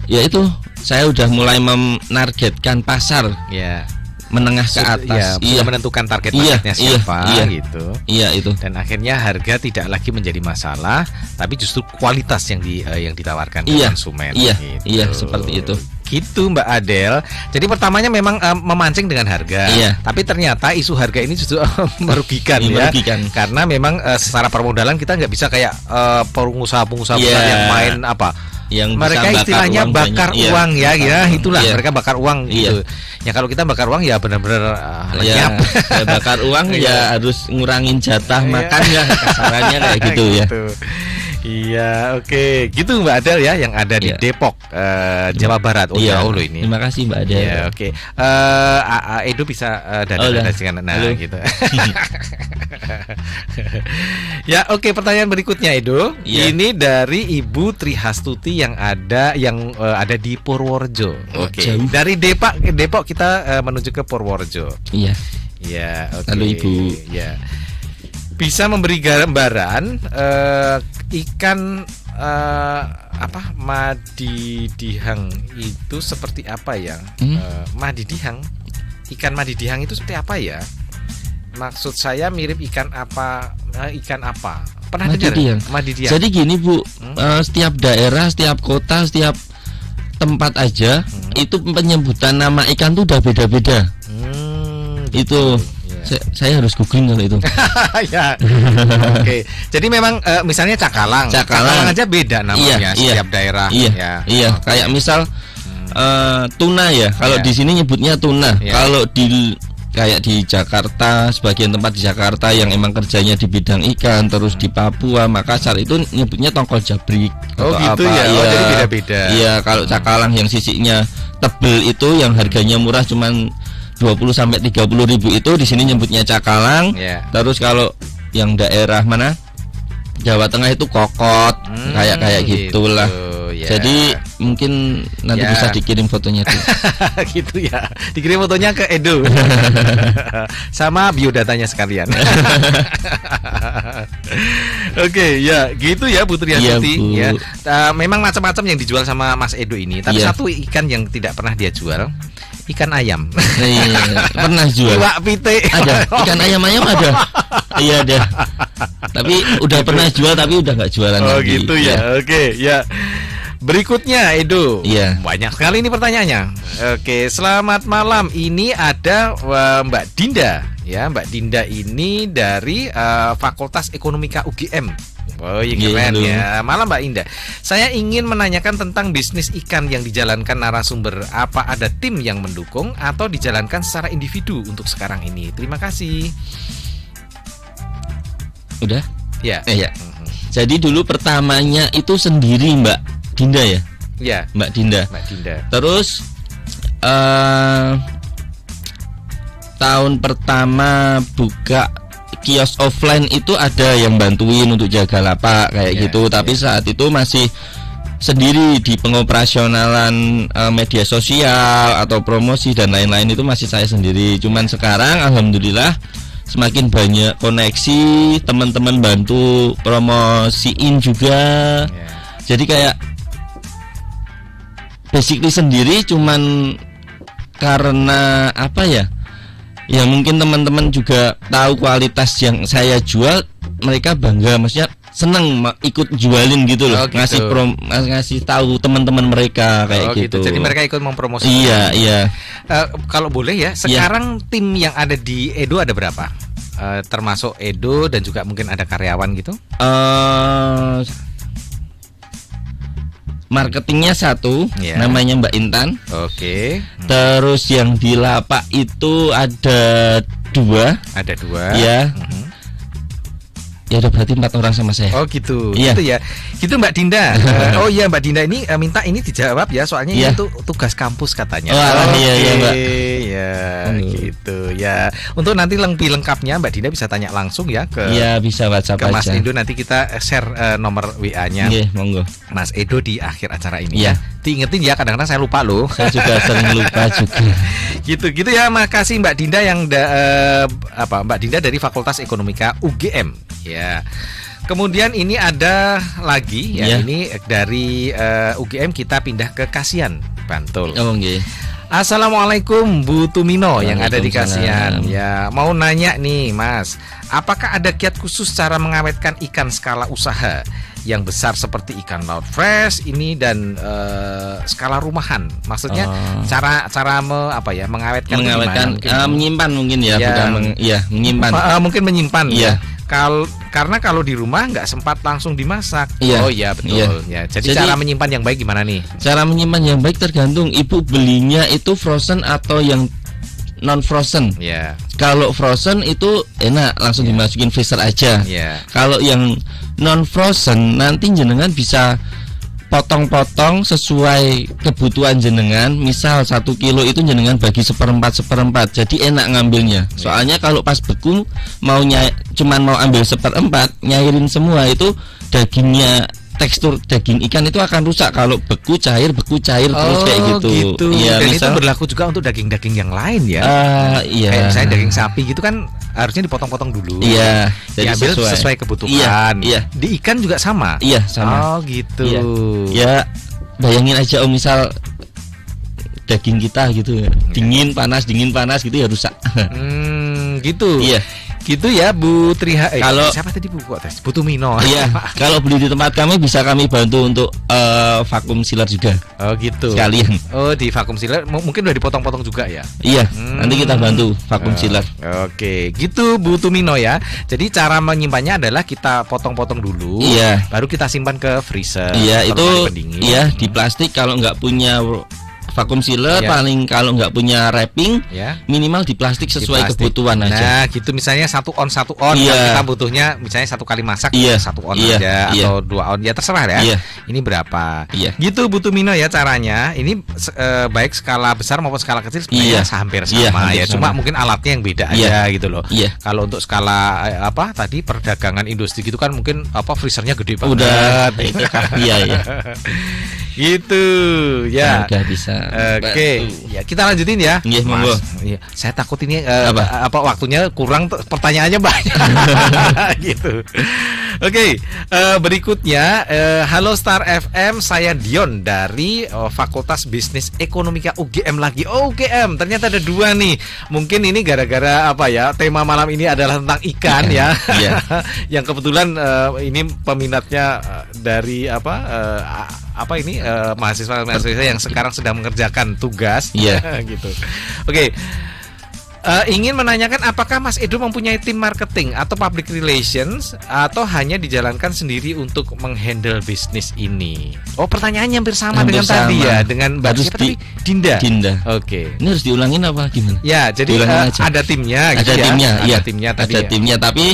ya itu saya udah mulai menargetkan pasar Iya. menengah ke Iya, atas. sudah menentukan target Iya, marketnya iya, siapa iya. gitu. Iya itu. Dan akhirnya harga tidak lagi menjadi masalah, tapi justru kualitas yang ditawarkan ke Iya, konsumen. iya, gitu. iya, seperti itu. Gitu Mbak Adel. Jadi pertamanya memang memancing dengan harga. Iya. Tapi ternyata isu harga ini justru merugikan Iya, ya. merugikan. Karena memang secara permodalan kita nggak bisa kayak pengusaha-pengusaha Iya. besar yang main apa. Yang Mereka bisa istilahnya uang bakar banyak. Iya, uang ya, bakar ya uang. itulah Iya. mereka bakar uang gitu. Ya kalau kita bakar uang ya benar-benar Ya, lenyap. ya bakar uang Iya. ya harus ngurangin jatah Iya. makan ya, kasarannya kayak gitu ya. Iya, oke. Gitu Mbak Adel ya yang ada di Iya. Depok, Jawa Barat. Oh, Iya. jauh loh ini. Terima kasih Mbak Adel. Ya, oke. Edo bisa Oh, dada-dada udah. singkat. Nah, Halo. gitu. Ya, oke, pertanyaan berikutnya Edo. Iya. Ini dari Ibu Trihastuti yang ada di Purworejo. Oh, Oke. jauh. Dari Depok kita menuju ke Purworejo. Iya. Ya, oke. Halo, Ibu. Ya. Bisa memberi gambaran ikan madidihang itu seperti apa ya? Madidihang. Ikan madidihang itu seperti apa ya? Maksud saya mirip ikan apa? Ikan apa? Pernah dengar? Madidihang. Madidihang. Jadi gini Bu, setiap daerah, setiap kota, setiap tempat aja itu penyebutan nama ikan tuh udah beda-beda. Gitu. Itu Ya. Saya harus googling kalau itu. Ya. Oke. Jadi memang misalnya cakalang aja beda namanya setiap daerah. Iya. Kayak misal tuna ya. Kalau di sini nyebutnya tuna. Kalau kayak di Jakarta, sebagian tempat di Jakarta yang emang kerjanya di bidang ikan, terus di Papua, Makassar itu nyebutnya tongkol jabrik. Oh gitu ya. Iya, jadi beda-beda. Iya, kalau cakalang yang sisinya tebel itu yang harganya murah cuman 20-30 ribu itu di sini nyebutnya cakalang. Terus kalau yang daerah mana? Jawa Tengah itu kokot, kayak gitulah. Jadi mungkin nanti bisa dikirim fotonya tuh. Gitu ya. Dikirim fotonya ke Edo. Sama biodatanya sekalian. Oke, ya gitu ya Bu Triastuti ya. Memang macam-macam yang dijual sama Mas Edo ini, tapi satu ikan yang tidak pernah dia jual, ikan ayam. Pernah jual. Iwak pite. Ada. Ikan ayam ada. Iya ada. Tapi udah pernah jual tapi udah nggak jualan lagi. Oh gitu ya. Oke, ya. Berikutnya Edo. Banyak sekali ini pertanyaannya. Oke, selamat malam. Ini ada Mbak Dinda. Ya, Mbak Dinda ini dari Fakultas Ekonomika UGM. Oh iya keren ya. Malam Mbak Indah. Saya ingin menanyakan tentang bisnis ikan yang dijalankan narasumber. Apa ada tim yang mendukung atau dijalankan secara individu untuk sekarang ini? Terima kasih. Udah? Ya. Jadi dulu pertamanya itu sendiri Mbak Dinda ya? Iya. Mbak Dinda. Terus tahun pertama buka kios offline itu ada yang bantuin untuk jaga lapak kayak gitu. Tapi saat itu masih sendiri di pengoperasionalan media sosial atau promosi dan lain-lain itu masih saya sendiri. Cuman sekarang alhamdulillah semakin banyak koneksi, teman-teman bantu promosiin juga. Jadi kayak basically sendiri, cuman karena apa ya? Ya mungkin teman-teman juga tahu kualitas yang saya jual, mereka bangga, maksudnya seneng ikut jualin gitu loh. Gitu. ngasih tahu teman-teman mereka kayak gitu. Jadi mereka ikut mempromosikan. Iya. Kalau boleh ya, sekarang tim yang ada di Edo ada berapa? Termasuk Edo dan juga mungkin ada karyawan gitu? Marketingnya satu, namanya Mbak Intan. Oke. Terus yang di lapak itu ada dua. Ada dua. Ya. Ya udah berarti 4 orang sama saya. Oh gitu. Gitu ya. Gitu Mbak Dinda. Oh iya Mbak Dinda ini minta ini dijawab ya, soalnya itu tugas kampus katanya. Iya Mbak. Ya gitu ya. Untuk nanti lebih lengkapnya Mbak Dinda bisa tanya langsung ya ke bisa WhatsApp ke Mas aja. Edo, nanti kita share nomor WA-nya. Monggo. Mas Edo di akhir acara ini ya. Diingetin ya, kadang-kadang saya lupa loh. Saya juga sering lupa juga. Gitu ya. Makasih Mbak Dinda yang Mbak Dinda dari Fakultas Ekonomika UGM ya. Kemudian ini ada lagi ini dari UGM kita pindah ke Kasian, Bantul. Assalamualaikum Bu Tumino yang ada di Kasian. Ya, mau nanya nih Mas, apakah ada kiat khusus cara mengawetkan ikan skala usaha yang besar seperti ikan laut fresh ini dan skala rumahan? Maksudnya cara mengawetkan menyimpan mungkin ya, bukan menyimpan. Mungkin menyimpan ya. Karena kalau di rumah nggak sempat langsung dimasak. Oh iya betul. Ya. Jadi cara menyimpan yang baik gimana nih? Cara menyimpan yang baik tergantung ibu belinya itu frozen atau yang non frozen. Kalau frozen itu enak langsung dimasukin freezer aja. Kalau yang non frozen nanti jenengan bisa potong-potong sesuai kebutuhan jenengan. Misal 1 kilo itu jenengan bagi seperempat. Jadi enak ngambilnya. Soalnya kalau pas beku cuman mau ambil seperempat, nyairin semua itu dagingnya, tekstur daging ikan itu akan rusak kalau beku cair terus kayak gitu. Ya, dan itu berlaku juga untuk daging-daging yang lain ya. Kayak misalnya daging sapi gitu kan harusnya dipotong-potong dulu. Jadi diambil sesuai kebutuhan. Di ikan juga sama. Sama. Oh gitu. Ya bayangin aja misal daging kita gitu dingin panas gitu ya rusak. Gitu. Gitu ya Bu Triha. Kalau siapa tadi Bu Tumino? Kalau beli di tempat kami bisa kami bantu untuk vakum sealer juga. Oh gitu. Sekalian. Oh di vakum sealer mungkin udah dipotong-potong juga ya. Iya, nanti kita bantu vakum sealer. Oke, gitu Bu Tumino ya. Jadi cara menyimpannya adalah kita potong-potong dulu, Iya. baru kita simpan ke freezer. Iya, atau itu lemari pendingin. iya di plastik. Kalau nggak punya vakum sealer, Iya. paling kalau nggak punya wrapping, Ya. minimal di plastik Di sesuai plastik. kebutuhan aja. Nah, gitu misalnya 1 on. Iya. Yang kita butuhnya misalnya 1 kali masak Iya. 1 on Iya. aja Iya. atau 2 on ya terserah ya. Iya. Ini berapa? Iya. Gitu Bu Tumino ya caranya. Ini baik skala besar maupun skala kecil sebenarnya Iya. hampir sama Iya, hampir ya. sama. Cuma mungkin alatnya yang beda Iya. aja gitu loh. Iya. Kalau untuk skala apa tadi perdagangan industri gitu kan mungkin apa freezernya gede banget. Udah itu iya ya. Gitu ya. Udah bisa. Oke, ya kita lanjutin ya. Iya, monggo. Iya, saya takut ini Apa? waktunya kurang, pertanyaannya banyak. Gitu. Oke, berikutnya halo Star FM, saya Dion dari Fakultas Bisnis Ekonomika UGM lagi. Oh, UGM, ternyata ada 2 nih. Mungkin ini gara-gara apa ya? Tema malam ini adalah tentang ikan ya. Iya. Yang kebetulan ini peminatnya dari apa ini mahasiswa yang sekarang sedang mengerjakan tugas. Iya. Gitu. Oke. Ingin menanyakan apakah Mas Edo mempunyai tim marketing atau public relations atau hanya dijalankan sendiri untuk menghandle bisnis ini? Oh, pertanyaannya hampir sama Hampir dengan tadi sama. ya, dengan Mbak Harus siapa tadi? Dinda. Dinda. Oke. Ini harus diulangin apa gimana? Ya, jadi Diulangin aja. ada timnya gitu Ada ya. timnya, iya. Ada timnya tadi. Ada ya. timnya, tapi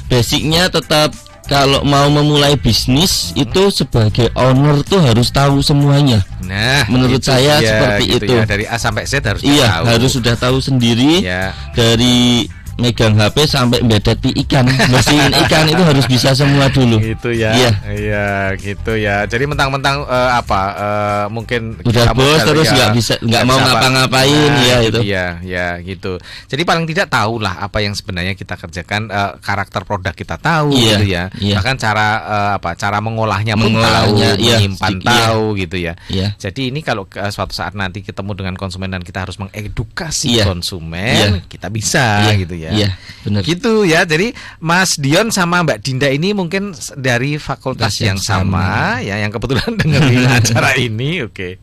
basicnya tetap kalau mau memulai bisnis itu sebagai owner tuh harus tahu semuanya. Nah, Menurut itu saya dia, seperti gitu itu. ya. Dari A sampai Z harus Iya, tahu. harus sudah tahu sendiri. Ya. Dari megang HP sampai bedeti ikan, bersihin ikan itu harus bisa semua dulu. Gitu ya. Iya. Iya, gitu ya. Jadi mentang-mentang mungkin Udah kamu bos sekali terus ya, nggak mau bisa apa. ngapa-ngapain ya itu. Iya, ya gitu. Jadi paling tidak tahulah apa yang sebenarnya kita kerjakan, karakter produk kita tahu Iya, gitu ya. iya. Bahkan cara mengolahnya pun Mengolahnya, tahu, iya, menyimpan iya. tahu gitu ya. Iya. Jadi ini kalau suatu saat nanti ketemu dengan konsumen dan kita harus mengedukasi Iya. konsumen, Iya. kita bisa Iya, gitu ya. Iya, benar. Gitu ya. Jadi Mas Dion sama Mbak Dinda ini mungkin dari fakultas yang sama ya, yang kebetulan dengerin acara ini. Oke.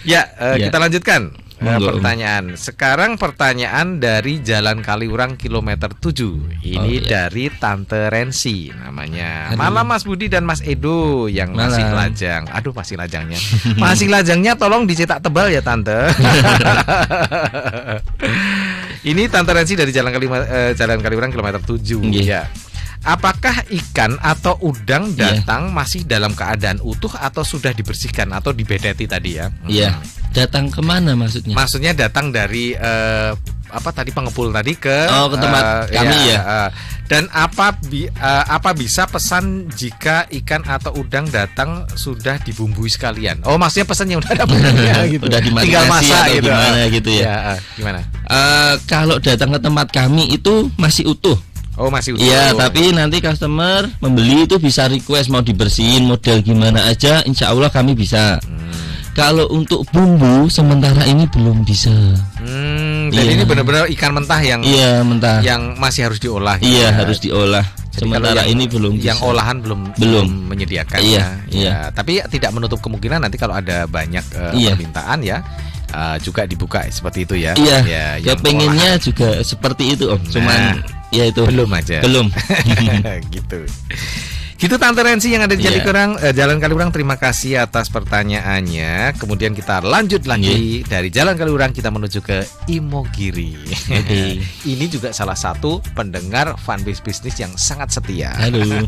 Ya, Ya. kita lanjutkan. Monggo, Om. Pertanyaan. Sekarang pertanyaan dari Jalan Kaliurang kilometer 7. Ini Oh, iya. dari Tante Rensi namanya. Aduh. Malam Mas Budi dan Mas Edo yang masih Malam. lajang. Aduh, masih lajangnya. Masih lajangnya tolong dicetak tebal ya Tante. Ini Tante Rensi dari Jalan Kaliurang kilometer 7 Nggih. ya. Apakah ikan atau udang Iya. datang masih dalam keadaan utuh atau sudah dibersihkan atau dibedeti tadi ya? Iya. Datang kemana maksudnya? Maksudnya datang dari apa tadi pengepul tadi ke Oh, ke tempat kami ya. Dan apa bisa pesan jika ikan atau udang datang sudah dibumbui sekalian? Oh, maksudnya pesan yang udah ada bumbunya gitu. Udah dimarinasi Tinggal masak atau gitu. gimana gitu ya. Gimana? Kalau datang ke tempat kami itu masih utuh. Oh, masih utuh. Iya, tapi nanti customer membeli itu bisa request mau dibersihin model gimana aja, insya Allah kami bisa. Kalau untuk bumbu sementara ini belum bisa. Jadi Iya. ini benar-benar ikan mentah yang Iya, mentah. yang masih harus diolah. gitu Iya, ya. harus diolah. Jadi Sementara kalau ini belum yang bisa. olahan belum menyediakan Iya, ya. iya. Tapi tidak menutup kemungkinan nanti kalau ada banyak Iya. permintaan ya juga dibuka seperti itu ya. Iya, Ya, ya yang pengennya juga seperti itu Om. Cuman ya itu belum aja. belum. Gitu. Gitu Tante Rensi yang ada di Iya. Jalan Kaliurang. Terima kasih atas pertanyaannya. Kemudian kita lanjut lagi dari Jalan Kaliurang kita menuju ke Imogiri. Oke. Ini juga salah satu pendengar Fanbase Bisnis yang sangat setia. Halo.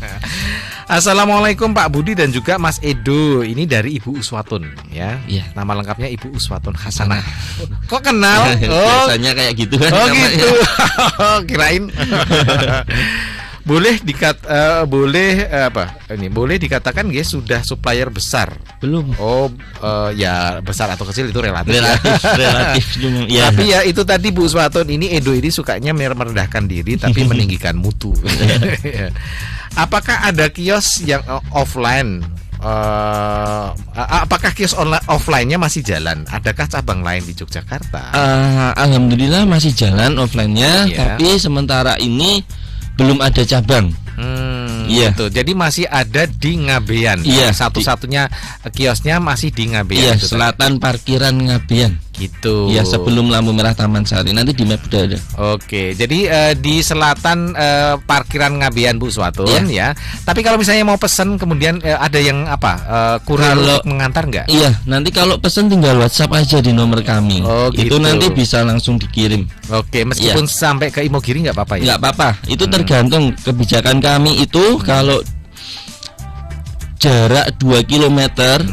Assalamualaikum Pak Budi dan juga Mas Edo. Ini dari Ibu Uswatun ya. Iya. Nama lengkapnya Ibu Uswatun Hasanah. Kok kenal? Oh, Biasanya kayak gitu kan. oh namanya. gitu. Kirain. Boleh boleh dikatakan guys sudah supplier besar. Belum. Oh, ya besar atau kecil itu relatif. ya. Relatif cuma ya. Tapi ya itu tadi Bu Uswatun, ini Edo ini sukanya merendahkan diri tapi meninggikan mutu. Apakah ada kios yang offline? Apakah kios offline-nya masih jalan? Adakah cabang lain di Yogyakarta? Alhamdulillah masih jalan offline-nya, Iya. tapi sementara ini belum ada cabang. Iya. Gitu. Jadi masih ada di Ngabean. Iya. Satu-satunya kiosnya masih di Ngabean. Iya, gitu, selatan parkiran Ngabean. Gitu. Iya, sebelum lampu merah Taman Sari. Nanti di map udah ada. Oke, jadi di selatan parkiran Ngabean Bu Suwatun Iya. ya. Tapi kalau misalnya mau pesan kemudian ada yang kurir Kalau- untuk mengantar nggak? Iya, nanti kalau pesen tinggal WhatsApp aja di nomor kami. Oh, Itu gitu. nanti bisa langsung dikirim. Oke, meskipun sampai ke Imogiri nggak apa-apa ya? Nggak apa-apa. Itu tergantung kebijakan kami itu kalau jarak 2 km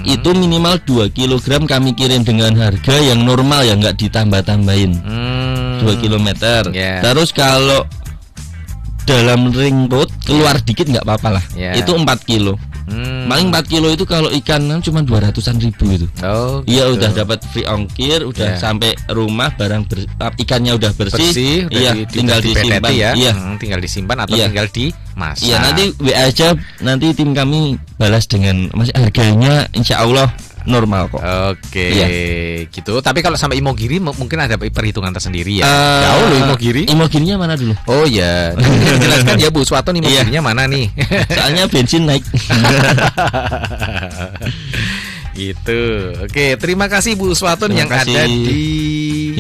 itu minimal 2 kg kami kirim dengan harga yang normal ya, nggak ditambah-tambahin. 2 km. Yeah. Terus kalau dalam ring road keluar dikit nggak apa-apa lah. Yeah. Itu 4 kilo. Paling 4 kilo itu kalau ikan cuma 200-an ribu itu. Oh, Iya, gitu. udah dapat free ongkir, udah Yeah. sampai rumah barang ikannya udah bersih. Udah Iya, tinggal tinggal disimpan ya. Iya. Tinggal disimpan atau Iya. tinggal dimasak. Iya, nanti WA aja, nanti tim kami balas dengan masih harganya insya Allah normal kok. Oke, Iya. gitu. Tapi kalau sampai Imogiri mungkin ada perhitungan tersendiri ya. Eh, Jauh loh Imogiri. Imogirinya mana dulu? Oh ya, jelaskan ya Bu Suwatun Imogirinya mana nih? Soalnya bensin naik. Gitu. Oke, terima kasih Bu Suwatun Terima yang kasih. ada di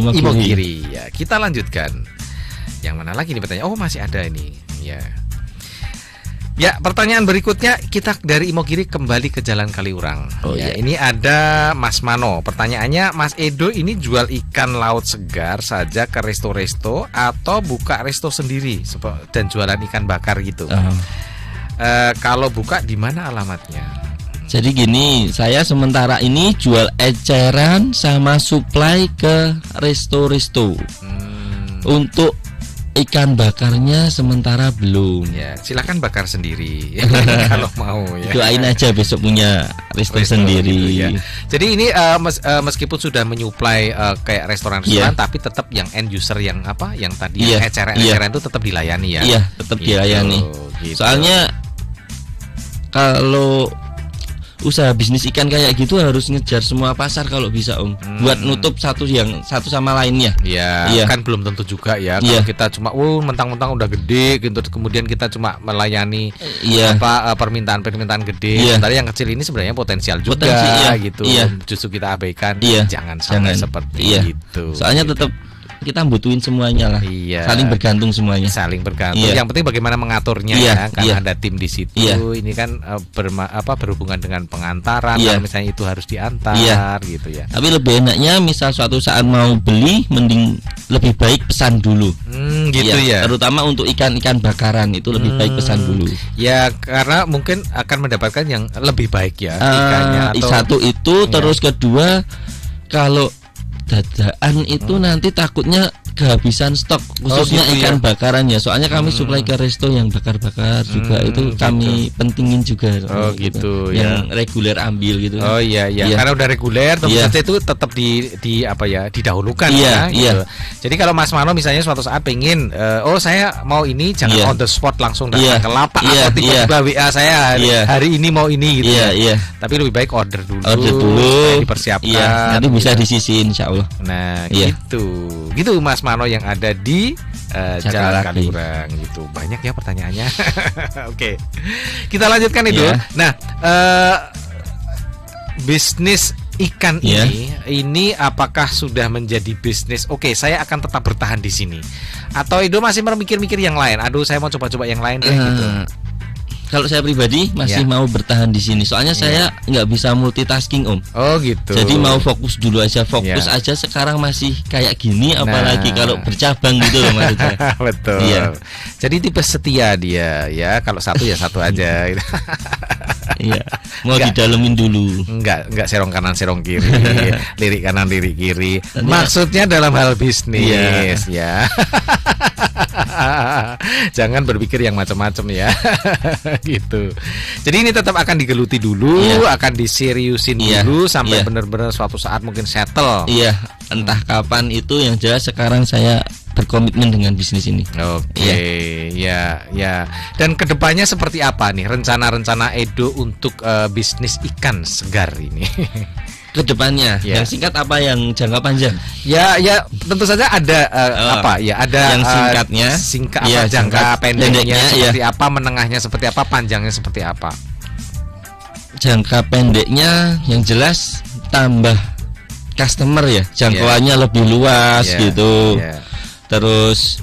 Imogiri. Imogiri. Ya, kita lanjutkan. Yang mana lagi nih pertanyaan? Oh, masih ada ini. Ya. Ya, pertanyaan berikutnya kita dari Imogiri kembali ke Jalan Kaliurang. Oh, ya, iya. ini ada Mas Mano. Pertanyaannya, Mas Edo ini jual ikan laut segar saja ke resto-resto atau buka resto sendiri dan jualan ikan bakar gitu? Kalau buka di mana alamatnya? Jadi gini, saya sementara ini jual eceran sama supply ke resto-resto. Untuk ikan bakarnya sementara belum. Ya, silakan bakar sendiri kalau mau ya. Doain aja besok punya resto Resto sendiri. gitu ya. Jadi ini meskipun sudah menyuplai kayak restoran-restoran, tapi tetap yang end user yang yang tadi Iya, yang eceran itu tetap dilayani ya. Iya, tetap Gitu, dilayani. gitu. Soalnya kalau usaha bisnis ikan kayak gitu harus ngejar semua pasar kalau bisa Om. Buat nutup satu sama lainnya. Ya, Iya. kan belum tentu juga ya. Iya. Kalau kita cuma mentang-mentang udah gede gitu, kemudian kita cuma melayani Iya. permintaan gede. Iya. Sementara yang kecil ini sebenarnya potensial juga Iya. gitu. Iya. Justru kita abaikan. Iya. Jangan sampai Jangan. seperti Iya. itu. Soalnya tetap kita butuhin semuanya lah. Iya. Saling bergantung semuanya. Saling bergantung. Iya. Yang penting bagaimana mengaturnya Iya, ya, karena iya. ada tim di situ. Iya. Ini kan berhubungan dengan pengantaran. Iya. Kalau misalnya itu harus diantar, Iya. gitu ya. Tapi lebih enaknya misal suatu saat mau beli, mending lebih baik pesan dulu. Gitu ya. Iya, terutama untuk ikan-ikan bakaran itu lebih baik pesan dulu. Ya, karena mungkin akan mendapatkan yang lebih baik ya ikannya. Satu itu, terus kedua kalau dadaan itu nanti takutnya kehabisan stok khususnya gitu ikan ya. bakaran ya. Soalnya kami supply ke resto yang bakar-bakar juga itu kami pentingin juga. Oh, gitu, Yang reguler ambil gitu. Oh iya, Iya. karena udah reguler tentu Iya. saja itu tetap didahulukan Iya, ya. iya. Gitu. Jadi kalau Mas Mano misalnya suatu saat pengen saya mau ini, jangan Iya. on the spot langsung datang Iya. ke lapak Iya, atau tiba-tiba WA saya Iya. hari ini mau ini gitu. Iya, ya. iya. Tapi lebih baik order dulu. Order dulu, supaya dipersiapkan. Iya, nanti bisa gitu. disisihin insya Allah. Nah, Iya. gitu Mas Mano yang ada di Jalan Jakarta. Kaliurang gitu. Banyak ya pertanyaannya. Oke, kita lanjutkan itu. Iya. Nah, bisnis ikan Iya. ini apakah sudah menjadi bisnis? Oke, saya akan tetap bertahan di sini. Atau Edo masih memikir-mikir yang lain? Aduh, saya mau coba-coba yang lain deh gitu. Kalau saya pribadi masih Iya. mau bertahan di sini. Soalnya saya nggak bisa multitasking Om. Oh gitu. Jadi mau fokus dulu aja, fokus Iya. aja sekarang masih kayak gini, apalagi Nah. kalau bercabang gitu loh maksudnya. Betul. Iya. Jadi tipe setia dia ya. Kalau satu ya satu aja. Iya, mau Nggak. didalemin dulu. Enggak serong kanan serong kiri, lirik kanan lirik kiri. Nanti- Maksudnya dalam hal bisnis Iya. ya. Jangan berpikir yang macam-macam ya. Gitu. Jadi ini tetap akan digeluti dulu, Iya. akan diseriusin Iya. dulu sampai Iya. benar-benar suatu saat mungkin settle. Iya, entah kapan itu, yang jelas sekarang saya berkomitmen dengan bisnis ini. Oke, ya. Dan kedepannya seperti apa nih rencana-rencana Edo untuk bisnis ikan segar ini? kedepannya. Ya. Yang singkat apa yang jangka panjang? Ya tentu saja ada apa ya, ada yang singkatnya, jangka pendeknya seperti ya. apa, menengahnya seperti apa, panjangnya seperti apa. Jangka pendeknya yang jelas tambah customer ya, jangkauannya lebih luas gitu. Terus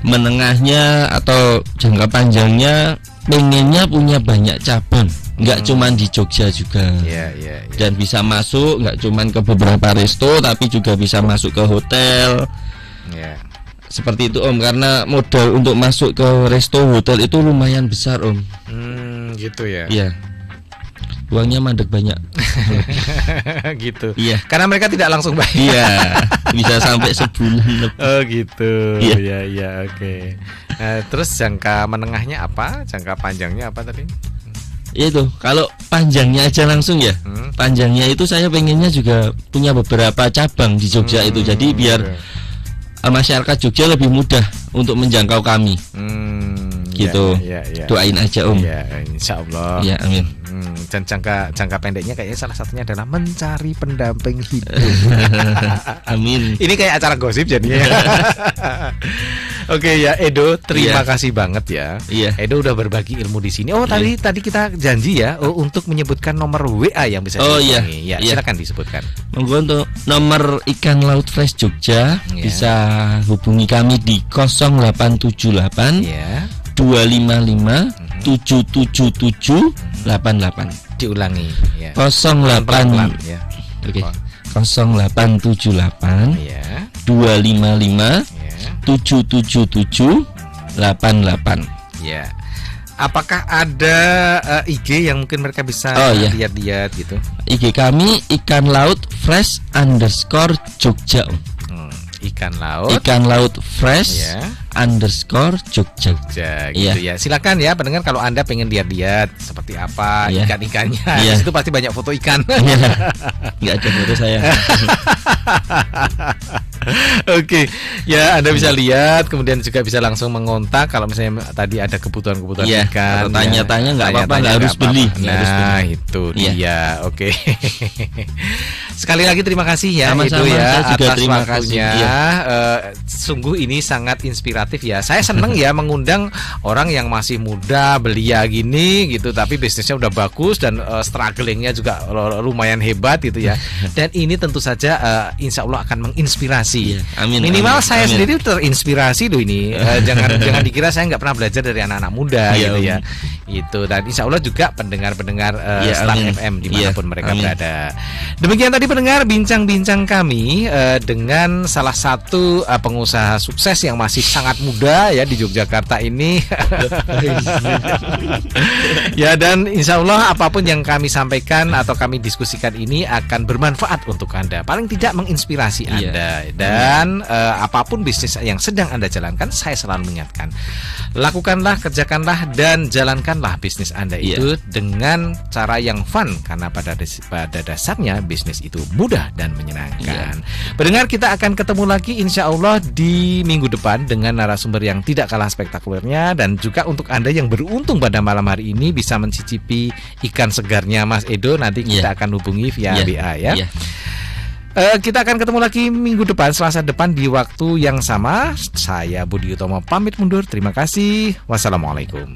menengahnya atau jangka panjangnya pengennya punya banyak cabang, nggak cuman di Jogja juga. Dan bisa masuk nggak cuman ke beberapa resto, tapi juga bisa masuk ke hotel. Seperti itu Om, karena modal untuk masuk ke resto hotel itu lumayan besar Om. Gitu ya. Iya. Uangnya mandek banyak. Gitu. Iya. Karena mereka tidak langsung bayar. Iya. Bisa sampai sebulan lebih. Oh gitu. Iya. Iya, oke. Terus jangka menengahnya apa? Jangka panjangnya apa tadi? Itu kalau panjangnya aja langsung ya. Panjangnya itu saya pengennya juga punya beberapa cabang di Jogja itu. Jadi biar masyarakat Jogja lebih mudah untuk menjangkau kami. Gitu. Doain aja Om. Ya, insya Allah. Ya, amin. Dan jangka pendeknya kayaknya salah satunya adalah mencari pendamping hidup. Amin. Ini kayak acara gosip jadinya. Oke ya Edo, terima kasih banget ya. Edo udah berbagi ilmu di sini. Oh tadi kita janji ya untuk menyebutkan nomor WA yang bisa dihubungi. Silakan disebutkan. Monggo untuk nomor ikan laut fresh Jogja bisa hubungi kami di 0878 255 77788. Diulangi ya. 08 ya. Oke. 0878 255 77788. Ya. Apakah ada IG yang mungkin mereka bisa lihat-lihat gitu? IG kami ikan laut fresh _Jogja. Ikan laut fresh _Jogja gitu ya. Silakan ya pendengar, kalau Anda pengen lihat-lihat seperti apa ikan-ikannya. Di situ pasti banyak foto ikan. Nggak ada foto saya. Oke, ya Anda bisa lihat, kemudian juga bisa langsung mengontak kalau misalnya tadi ada kebutuhan ikan. Atau tanya-tanya nggak apa-apa, nggak harus beli. Nah itu dia. Oke. Sekali lagi terima kasih ya Sama-sama, Edo ya atas terima waktunya. Sungguh ini sangat inspiratif ya. Saya seneng ya mengundang orang yang masih muda, belia gini gitu, tapi bisnisnya udah bagus dan strugglingnya juga lumayan hebat gitu ya. Dan ini tentu saja insya Allah akan menginspirasi. Amin. Minimal amin, saya amin. sendiri terinspirasi loh ini. Jangan dikira saya nggak pernah belajar dari anak-anak muda gitu ya. Itu, dan insya Allah juga pendengar-pendengar Start FM dimanapun mereka berada. Demikian tadi pendengar bincang-bincang kami dengan salah satu pengusaha sukses yang masih sangat muda ya di Yogyakarta ini. Ya, dan insya Allah apapun yang kami sampaikan atau kami diskusikan ini akan bermanfaat untuk Anda, paling tidak menginspirasi Anda. Dan apapun bisnis yang sedang Anda jalankan, saya selalu mengingatkan, lakukanlah, kerjakanlah, dan jalankanlah bisnis Anda itu dengan cara yang fun, karena pada dasarnya bisnis itu mudah dan menyenangkan. Pendengar, kita akan ketemu lagi insya Allah di minggu depan dengan narasumber yang tidak kalah spektakulernya. Dan juga untuk Anda yang beruntung pada malam hari ini bisa mencicipi ikan segarnya Mas Edo, nanti kita akan hubungi via WA ya. Kita akan ketemu lagi minggu depan, Selasa depan di waktu yang sama. Saya Budi Utomo pamit mundur. Terima kasih. Wassalamualaikum.